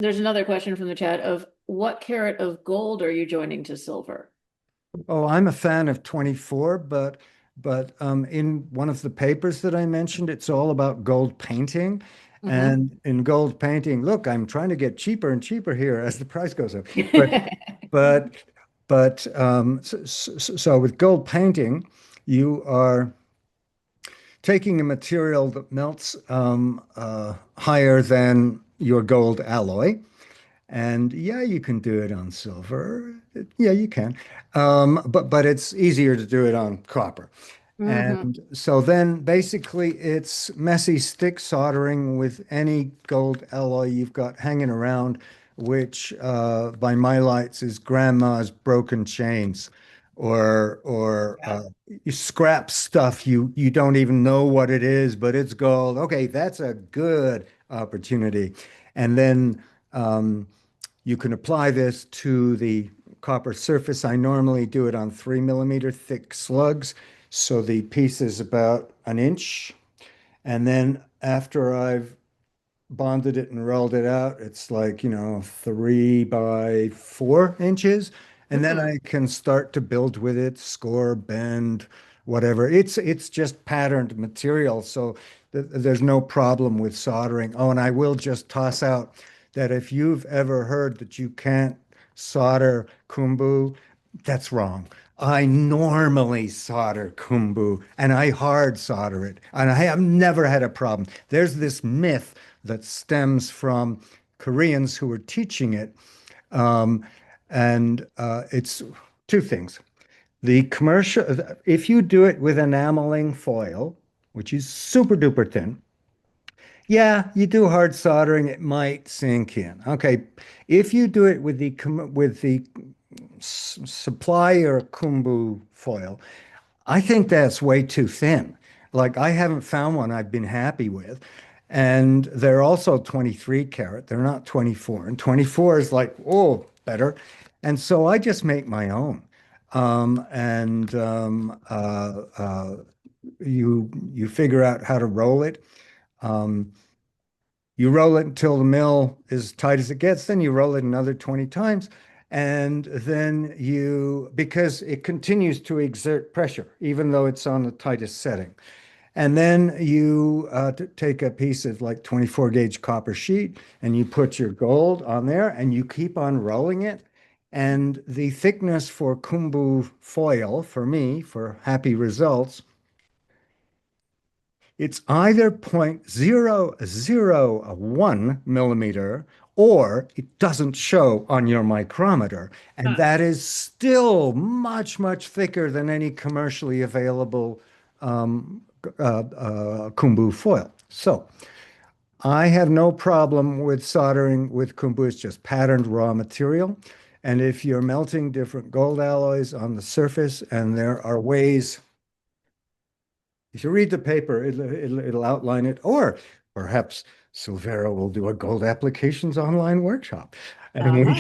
There's another question from the chat of what carat of gold are you joining to silver? Oh, I'm a fan of 24, but in one of the papers that I mentioned, it's all about gold painting. Hmm. And in gold painting, look, I'm trying to get cheaper and cheaper here as the price goes up. But so with gold painting, you are taking a material that melts higher than your gold alloy. And yeah, you can do it on silver. Yeah, you can. But it's easier to do it on copper. Hmm. And so then basically it's messy stick soldering with any gold alloy you've got hanging around, which by my lights is grandma's broken chains or you scrap stuff you don't even know what it is, but it's gold. Okay, that's a good opportunity. And then you can apply this to the copper surface. I normally do it on 3 millimeter thick slugs. So the piece is about an inch. And then after I've bonded it and rolled it out, it's like, 3 by 4 inches. And then Hmm. I can start to build with it, score, bend, whatever. It's just patterned material. So there's no problem with soldering. Oh, and I will just toss out that if you've ever heard that you can't solder Keum-bu, that's wrong. I normally solder Keum-bu and I hard solder it. And I have never had a problem. There's this myth that stems from Koreans who were teaching it. Um, and it's two things. The commercial, if you do it with enameling foil, which is super duper thin, yeah, you do hard soldering, it might sink in. Okay, if you do it with the supplier Keum-bu foil, I think that's way too thin. Like I haven't found one I've been happy with. And they're also 23 karat. They're not 24. And 24 is like, oh, better. And so I just make my own. And you figure out how to roll it. Um, you roll it until the mill is tight as it gets, then you roll it another 20 times. And then because it continues to exert pressure, even though it's on the tightest setting. And then you take a piece of like 24 gauge copper sheet and you put your gold on there and you keep on rolling it. And the thickness for Keum-bu foil, for me, for happy results, it's either 0.001 millimeter or it doesn't show on your micrometer. And Huh. that is still much, much thicker than any commercially available um, Keum-bu foil. So I have no problem with soldering with Keum-bu. It's just patterned raw material. And if you're melting different gold alloys on the surface, and there are ways if you read the paper, it'll outline it, or perhaps Silvera will do a gold applications online workshop, and we Uh-huh.